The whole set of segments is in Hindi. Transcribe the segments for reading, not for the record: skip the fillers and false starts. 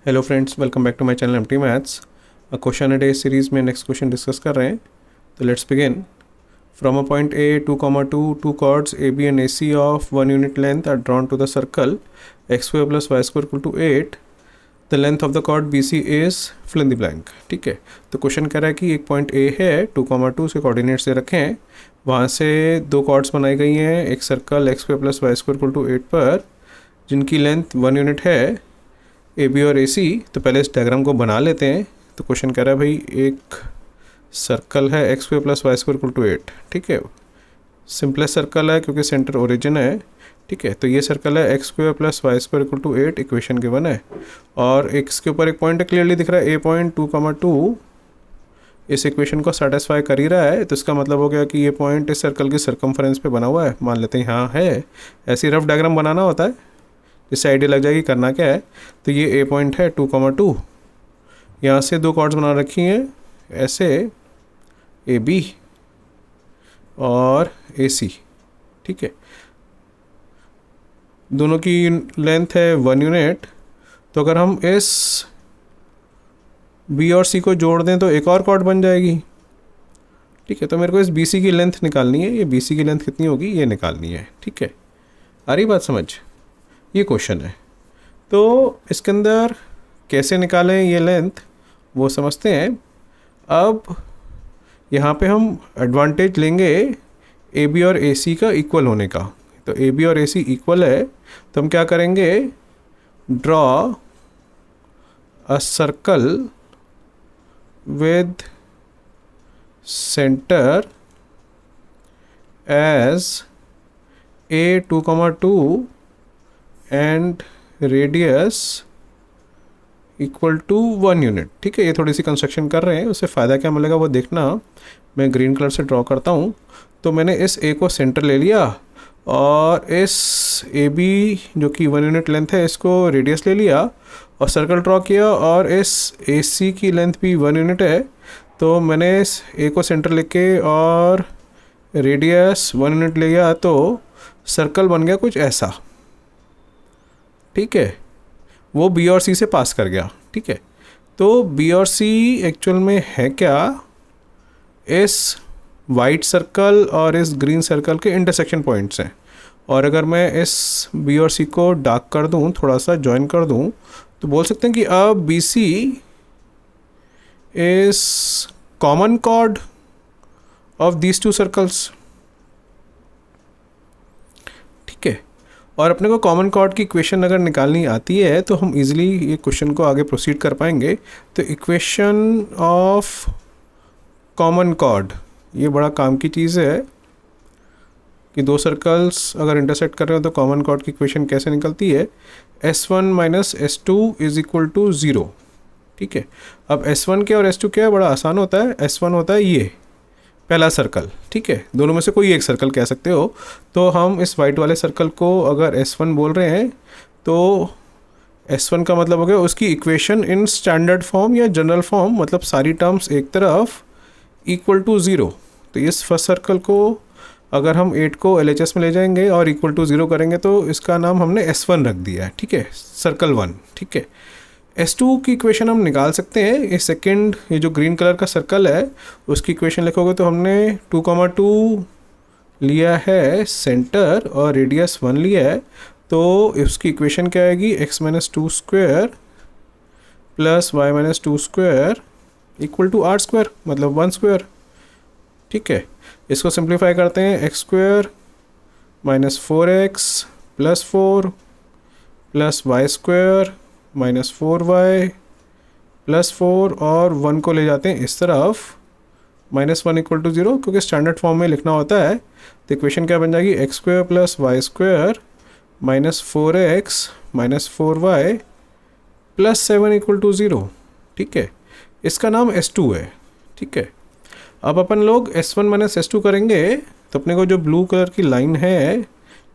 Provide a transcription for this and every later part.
Hello friends, welcome back to my channel MT maths. Question a day series में नेक्स्ट क्वेश्चन डिस्कस कर रहे हैं। तो let's begin. From a point A 2, 2 two chords A B and A C of 1 unit length are drawn to the circle x square plus y square equal to 8। The length of the chord B C is fill in the blank. ठीक है, तो क्वेश्चन कह रहा है कि एक पॉइंट ए है 2, 2 से कोऑर्डिनेट्स दे रखे हैं, वहाँ से दो कॉर्ड्स बनाई गई हैं एक circle x square plus y square equal to 8 पर, जिनकी लेंथ 1 यूनिट है ए बी और ए सी। तो पहले इस डायग्राम को बना लेते हैं। तो क्वेश्चन कह रहा है भाई एक सर्कल है x square plus y square equal to 8। ठीक है, सिंपलेस्ट सर्कल है क्योंकि सेंटर ओरिजिन है। ठीक है, तो ये सर्कल है x square plus y square equal to 8, equation given है। और इसके ऊपर एक पॉइंट क्लियरली दिख रहा है ए पॉइंट 2, 2 इस इक्वेशन को सेटिस्फाई कर ही रहा है। तो इसका मतलब हो गया कि ये पॉइंट इस सर्कल की सर्कमफ्रेंस पे बना हुआ है। मान लेते हैं यहाँ है, ऐसी रफ डायग्राम बनाना होता है जिससे आइडिया लग जाएगी करना क्या है। तो ये ए पॉइंट है 2, 2, यहाँ से दो कॉर्ड्स बना रखी हैं ऐसे ए बी और ए सी। ठीक है, दोनों की लेंथ है 1 यूनिट। तो अगर हम इस बी और सी को जोड़ दें तो एक और कॉर्ड बन जाएगी। ठीक है, तो मेरे को इस बी सी की लेंथ निकालनी है। ये बी सी की लेंथ कितनी होगी ये निकालनी है। ठीक है, आ रही बात समझ? ये क्वेश्चन है, तो इसके अंदर कैसे निकालें ये लेंथ वो समझते हैं। अब यहाँ पे हम एडवांटेज लेंगे ए बी और ए सी का इक्वल होने का। तो ए बी और ए सी इक्वल है तो हम क्या करेंगे, draw a circle with centre as A 2, 2 and radius equal to 1 unit. ठीक है, ये थोड़ी सी कंस्ट्रक्शन कर रहे हैं, उससे फ़ायदा क्या मिलेगा वो देखना। मैं ग्रीन कलर से ड्रॉ करता हूँ। तो मैंने इस ए को सेंटर ले लिया और इस ए बी जो कि 1 यूनिट लेंथ है इसको रेडियस ले लिया और सर्कल ड्रॉ किया। और इस ए सी की लेंथ भी 1 यूनिट है, तो मैंने इस ए को सेंटर लेके और रेडियस 1 यूनिट ले गया, तो सर्कल बन गया कुछ ऐसा। ठीक है, वो बी और सी से पास कर गया। ठीक है, तो बी और सी एक्चुअल में है क्या, इस वाइट सर्कल और इस ग्रीन सर्कल के इंटरसेक्शन पॉइंट्स हैं। और अगर मैं इस बी और सी को डार्क कर दूं, थोड़ा सा जॉइन कर दूं, तो बोल सकते हैं कि अब B C is common chord of these two circles. ठीक है, और अपने को कॉमन कॉर्ड की इक्वेशन अगर निकालनी आती है तो हम इजीली ये क्वेश्चन को आगे प्रोसीड कर पाएंगे। तो इक्वेशन ऑफ कॉमन कॉर्ड ये बड़ा काम की चीज़ है कि दो सर्कल्स अगर इंटरसेक्ट कर रहे हो तो कॉमन कॉर्ड की इक्वेशन कैसे निकलती है, S1 minus S2 is equal to 0। ठीक है, अब S1 क्या और S2 क्या है, बड़ा आसान होता है। S1 होता है ये पहला सर्कल। ठीक है, दोनों में से कोई एक सर्कल कह सकते हो। तो हम इस वाइट वाले सर्कल को अगर S1 बोल रहे हैं तो S1 का मतलब हो गया उसकी इक्वेशन इन स्टैंडर्ड फॉर्म या जनरल फॉर्म, मतलब सारी टर्म्स एक तरफ इक्वल टू 0। तो इस फर्स्ट सर्कल को अगर हम 8 को LHS में ले जाएंगे और इक्वल टू 0 करेंगे तो इसका नाम हमने S1 रख दिया है। ठीक है, सर्कल 1। ठीक है, S2 की इक्वेशन हम निकाल सकते हैं। ये सेकंड, ये जो ग्रीन कलर का सर्कल है उसकी इक्वेशन लिखोगे तो हमने 2, 2 लिया है सेंटर और रेडियस 1 लिया है। तो उसकी इक्वेशन क्या आएगी, x minus 2 square plus y minus 2 square equal to r square, मतलब 1 स्क्वायर। ठीक है, इसको सिंप्लीफाई करते हैं, x square minus 4x plus 4 plus y square minus 4y plus 4 और 1 को ले जाते हैं इस तरफ, -1 इक्वल टू 0 क्योंकि स्टैंडर्ड फॉर्म में लिखना होता है। तो इक्वेशन क्या बन जाएगी, x square plus y square minus 4x minus 4y plus 7 equal to 0। ठीक है, इसका नाम S2 है। ठीक है, अब अपन लोग S1 माइनस S2 करेंगे तो अपने को जो ब्लू कलर की लाइन है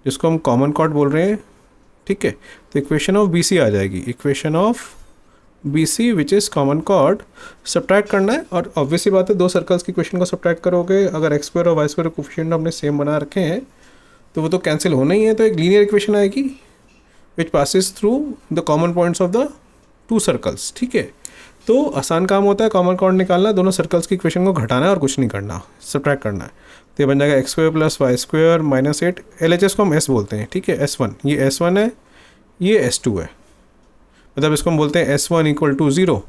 जिसको हम कॉमन कॉर्ड बोल रहे हैं, ठीक है, तो इक्वेशन ऑफ बी सी आ जाएगी। Equation of B C which is common chord subtract करना है। और ऑब्वियसली बात है, दो सर्कल्स की इक्वेशन को सब्ट्रैक्ट करोगे, अगर एक्स स्क्वायर और वाई स्क्वायर कोफिशिएंट आपने सेम बना रखे हैं तो वो तो कैंसिल होना ही है। तो एक लीनियर इक्वेशन आएगी which passes through the common points of the 2 circles, ठीक है। तो आसान काम होता है कॉमन कॉर्ड निकालना, दोनों सर्कल्स की इक्वेशन को घटाना है और कुछ नहीं करना, सब्ट्रैक्ट करना है। तो ये बन जाएगा x² + y² - 8, LHS को हम s बोलते हैं, ठीक है। S1, ये S1 है, ये S2 है, मतलब इसको हम बोलते हैं S1 = 0,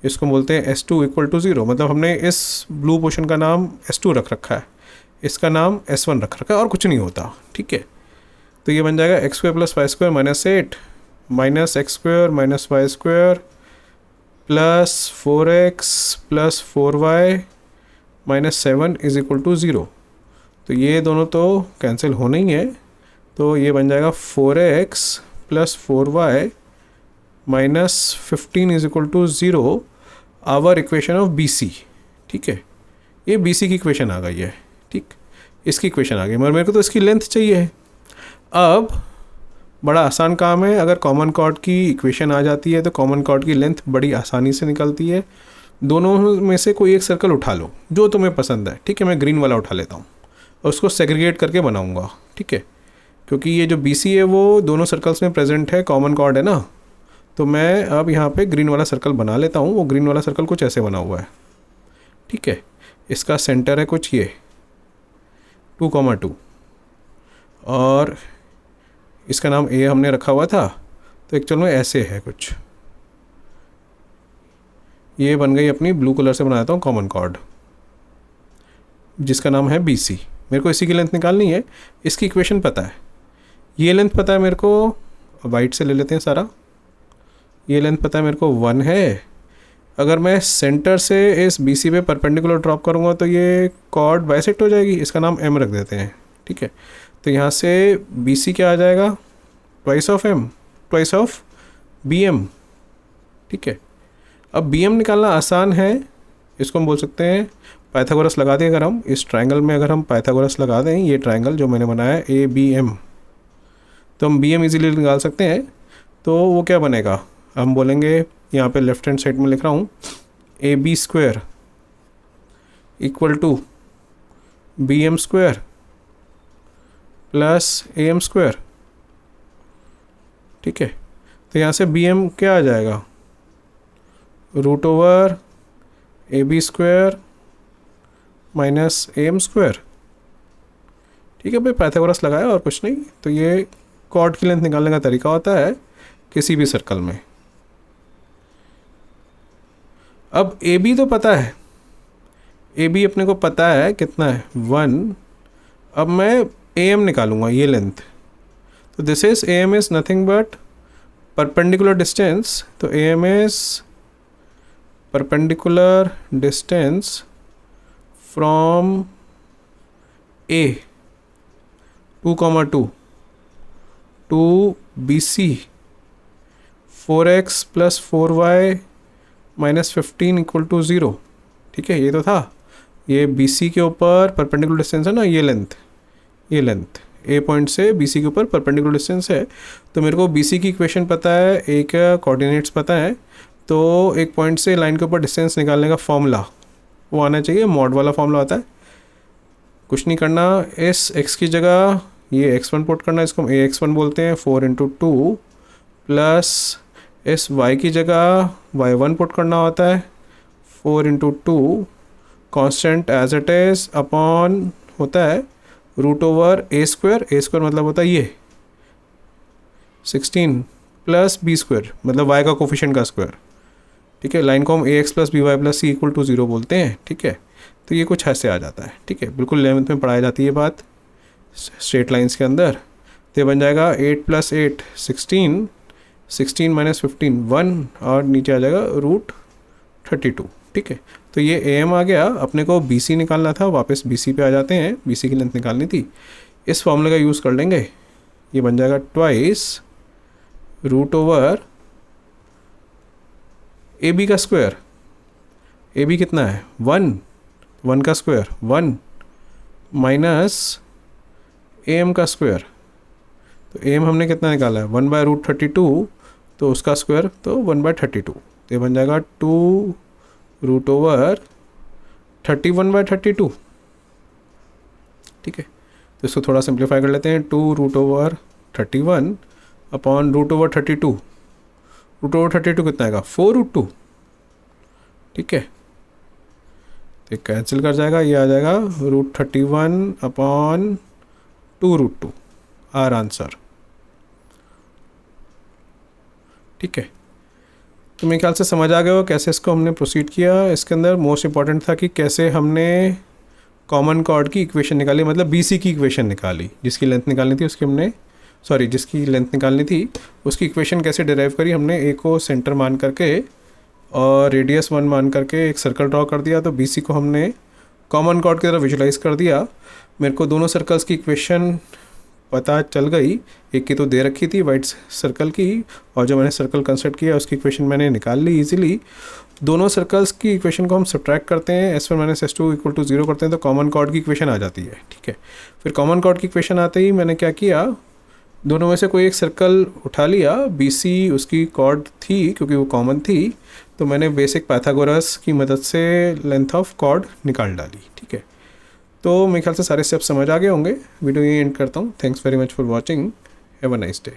इसको बोलते हैं S2 = 0, मतलब हमने इस ब्लू पोर्शन का नाम S2 रख रखा है, इसका नाम S1 रख रखा है और कुछ नहीं होता, ठीक है। तो ये बन जाएगा x² + y² - 8 - x² - y² + 4x + 4y - 7 = 0। तो ये दोनों तो कैंसिल होना ही है, तो ये बन जाएगा 4x + 4y - 15 = 0, our equation of BC, ठीक है। ये BC की इक्वेशन आ गई है, ठीक, इसकी इक्वेशन आ गई, मगर मेरे को तो इसकी लेंथ चाहिए। अब बड़ा आसान काम है, अगर कॉमन कॉर्ड की इक्वेशन आ जाती है तो कॉमन कॉर्ड की लेंथ बड़ी आसानी से निकलती है। दोनों में से कोई एक सर्कल उठा लो जो तुम्हें पसंद है, ठीक है। मैं ग्रीन वाला उठा लेता हूँ और उसको सेग्रीगेट करके बनाऊँगा, ठीक है, क्योंकि ये जो BC है वो दोनों सर्कल्स में प्रेजेंट है, कॉमन कॉर्ड है ना। तो मैं अब यहाँ पे ग्रीन वाला सर्कल बना लेता हूँ। वो ग्रीन वाला सर्कल कुछ ऐसे बना हुआ है, ठीक है। इसका सेंटर है कुछ ये 2,2 और इसका नाम A हमने रखा हुआ था, तो एक्चुअल में ऐसे है कुछ। ये बन गई अपनी ब्लू कलर से बनाता हूँ कॉमन कॉर्ड, जिसका नाम है BC। मेरे को इसी की लेंथ निकालनी है, इसकी इक्वेशन पता है, ये लेंथ पता है मेरे को, वाइट से ले लेते हैं सारा। ये लेंथ पता है मेरे को 1 है। अगर मैं सेंटर से इस BC पे परपेंडिकुलर ड्रॉप करूँगा तो ये कॉर्ड बाइसेक्ट हो जाएगी, इसका नाम M रख देते हैं, ठीक है। तो यहाँ से BC क्या आ जाएगा, twice of M, twice of BM, ठीक है। अब BM निकालना आसान है, इसको हम बोल सकते हैं पाइथागोरस लगा दें। अगर हम इस ट्रायंगल में अगर हम पाइथागोरस लगा दें, ये ट्रायंगल जो मैंने बनाया है ABM, तो हम BM इजीली निकाल सकते हैं। तो वो क्या बनेगा, हम बोलेंगे यहाँ पे लेफ्ट हैंड साइड में लिख रहा हूँ AB² = BM² + AM², ठीक है। तो यहाँ से BM क्या आ जाएगा, √/AB² - AM², ठीक है भाई, पाइथागोरस लगाया और कुछ नहीं। तो ये कॉर्ड की लेंथ निकालने का तरीका होता है किसी भी सर्कल में। अब AB तो पता है, AB अपने को पता है कितना है 1। अब मैं AM निकालूंगा, ये लेंथ, तो this is AM is nothing but perpendicular distance. तो AM is perpendicular distance from A 2,2 to BC 4x + 4y - 15 = 0, ठीक है। ये तो था, ये BC के ऊपर परपेंडिकुलर डिस्टेंस है ना, ये लेंथ A पॉइंट से BC के ऊपर परपेंडिकुलर डिस्टेंस है। तो मेरे को BC की इक्वेशन पता है, A का कोऑर्डिनेट्स पता है, तो एक पॉइंट से लाइन के ऊपर डिस्टेंस निकालने का फॉर्मूला वो आना चाहिए, मॉड वाला फॉर्मूला आता है। कुछ नहीं करना, इस x की जगह ये x1 पुट करना, इसको हम AX1 बोलते हैं, 4 × 2 प्लस इस y की जगह y1 पुट करना होता है, 4 × 2 constant as it is upon होता है √/A² मतलब होता है ये 16 + B² मतलब y का कोफिशिएंट का स्क्वायर, ठीक है। लाइन को हम AX + BY + C = 0 बोलते हैं, ठीक है। तो ये कुछ ऐसे आ जाता है, ठीक है, बिल्कुल 11th में पढ़ाई जाती है बात स्ट्रेट लाइंस के अंदर। तो ये बन जाएगा 8 + 8 16, 16 - 15 1 और नीचे आ जाएगा √32, ठीक है। तो ये AM आ गया। अपने को BC निकालना था, वापस BC पे आ जाते हैं, BC की लेंथ निकालनी थी, इस फॉर्मूले का यूज़ कर लेंगे। ये बन जाएगा ट्वाइस √/AB का स्क्वायर। AB कितना है 1 का स्क्वायर 1 माइनस AM का स्क्वायर। तो AM हमने कितना निकाला है 1/√32, तो उसका स्क्वायर तो 1/32। तो ये बन जाएगा 2√31/32, ठीक है। तो इसको थोड़ा सिंप्लीफाई कर लेते हैं, 2√31 अपॉन √32। √32 कितना आएगा 4√2, ठीक है। तो कैंसिल कर जाएगा, ये आ जाएगा √31/2√2 आर आंसर, ठीक है। तो मेरे ख्याल से समझ आ गया हो कैसे इसको हमने प्रोसीड किया। इसके अंदर मोस्ट इंपॉर्टेंट था कि कैसे हमने कॉमन कॉर्ड की इक्वेशन निकाली, मतलब BC की इक्वेशन निकाली, जिसकी लेंथ निकालनी थी उसकी हमने जिसकी लेंथ निकालनी थी उसकी इक्वेशन कैसे डिराइव करी हमने। ए को सेंटर मान करके और रेडियस 1 मान करके एक सर्कल ड्रॉ कर दिया, तो BC को हमने कॉमन कॉर्ड की तरह विजुलाइज कर दिया। मेरे को दोनों सर्कल्स की इक्वेशन पता चल गई, एक की तो दे रखी थी वाइट सर्कल की, और जो मैंने सर्कल कंस्ट्रक्ट किया उसकी इक्वेशन मैंने निकाल ली इजीली। दोनों सर्कल्स की इक्वेशन को हम सब्ट्रैक्ट करते हैं, S1 - S2 = 0 करते हैं, तो कॉमन कॉर्ड की इक्वेशन आ जाती है, ठीक है। फिर कॉमन कॉर्ड की इक्वेशन आते ही मैंने क्या किया, दोनों में से कोई एक सर्कल उठा लिया, BC उसकी कॉर्ड थी क्योंकि वो कॉमन थी, तो मैंने बेसिक पाइथागोरस की मदद से लेंथ ऑफ कॉर्ड निकाल डाली, ठीक है। तो मेरे ख्याल से सारे स्टेप्स समझ आ गए होंगे। वीडियो ये एंड करता हूँ। Thanks very much for watching. Have a nice day.